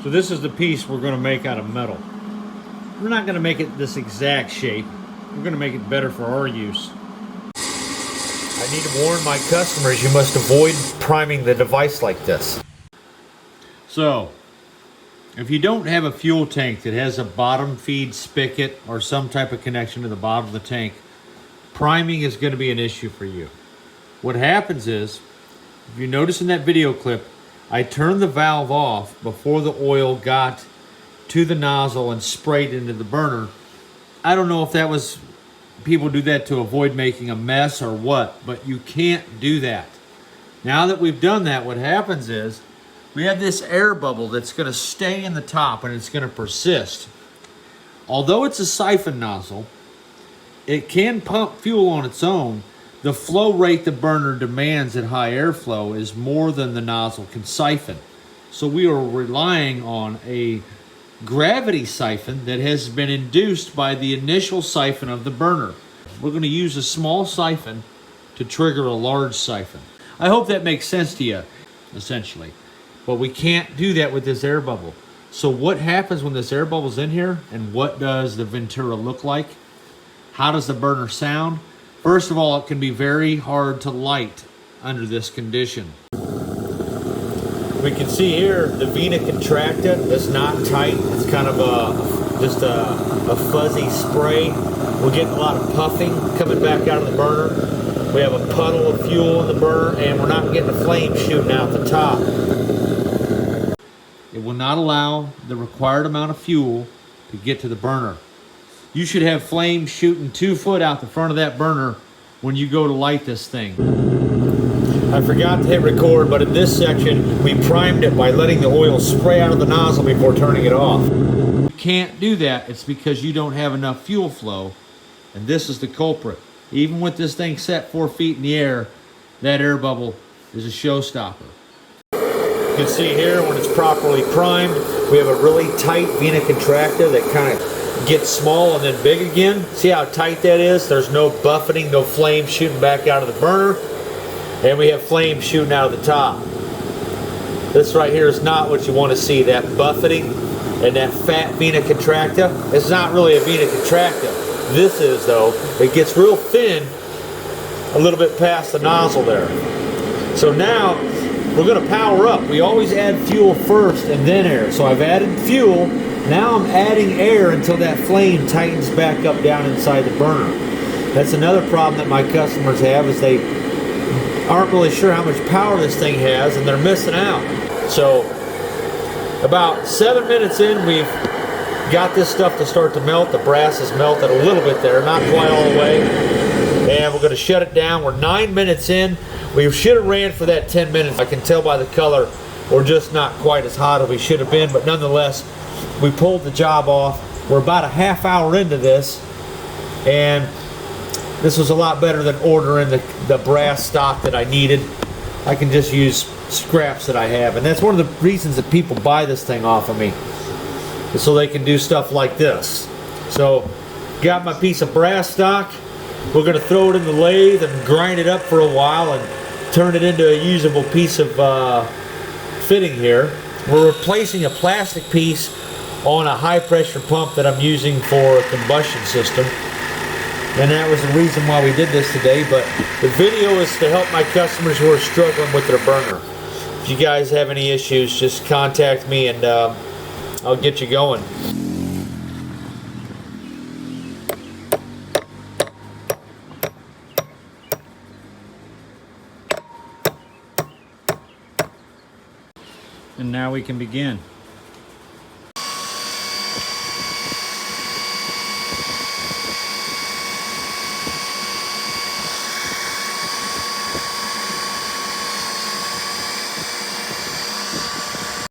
So this is the piece we're going to make out of metal. We're not going to make it this exact shape. We're going to make it better for our use. I need to warn my customers, you must avoid priming the device like this. So, if you don't have a fuel tank that has a bottom feed spigot or some type of connection to the bottom of the tank, priming is going to be an issue for you. What happens is, if you notice in that video clip, I turned the valve off before the oil got to the nozzle and sprayed into the burner. I don't know if that was, people do that to avoid making a mess or what, but you can't do that. Now that we've done that, what happens is, we have this air bubble that's going to stay in the top and it's going to persist. Although it's a siphon nozzle, it can pump fuel on its own. The flow rate the burner demands at high airflow is more than the nozzle can siphon. So we are relying on a gravity siphon that has been induced by the initial siphon of the burner. We're going to use a small siphon to trigger a large siphon. I hope that makes sense to you, essentially. But we can't do that with this air bubble. So what happens when this air bubble's in here, and what does the Ventura look like? How does the burner sound? First of all, it can be very hard to light under this condition. We can see here the vena contracta is not tight. It's kind of just a fuzzy spray. We're getting a lot of puffing coming back out of the burner. We have a puddle of fuel in the burner, and we're not getting a flame shooting out the top. It will not allow the required amount of fuel to get to the burner. You should have flames shooting 2 foot out the front of that burner when you go to light this thing. I forgot to hit record, but in this section, we primed it by letting the oil spray out of the nozzle before turning it off. You can't do that. It's because you don't have enough fuel flow, and this is the culprit. Even with this thing set 4 feet in the air, that air bubble is a showstopper. You can see here when it's properly primed, we have a really tight vena contracta that kind of gets small and then big again. See how tight that is? There's no buffeting, no flame shooting back out of the burner. And we have flame shooting out of the top. This right here is not what you want to see, that buffeting and that fat vena contracta. It's not really a vena contracta. This is, though. It gets real thin a little bit past the nozzle there. So now we're going to power up. We always add fuel first and then air. So I've added fuel. Now I'm adding air until that flame tightens back up down inside the burner. That's another problem that my customers have, is they aren't really sure how much power this thing has and they're missing out. So about 7 minutes in, we've got this stuff to start to melt. The brass has melted a little bit there, not quite all the way. And we're going to shut it down. We're 9 minutes in. We should have ran for that 10 minutes. I can tell by the color we're just not quite as hot as we should have been, but nonetheless, we pulled the job off. We're about a half hour into this, and this was a lot better than ordering the brass stock that I needed. I can just use scraps that I have, and that's one of the reasons that people buy this thing off of me, is so they can do stuff like this. So, got my piece of brass stock. We're going to throw it in the lathe and grind it up for a while and turn it into a usable piece of fitting here. We're replacing a plastic piece on a high pressure pump that I'm using for a combustion system. And that was the reason why we did this today, but the video is to help my customers who are struggling with their burner. If you guys have any issues, just contact me and I'll get you going. And now we can begin.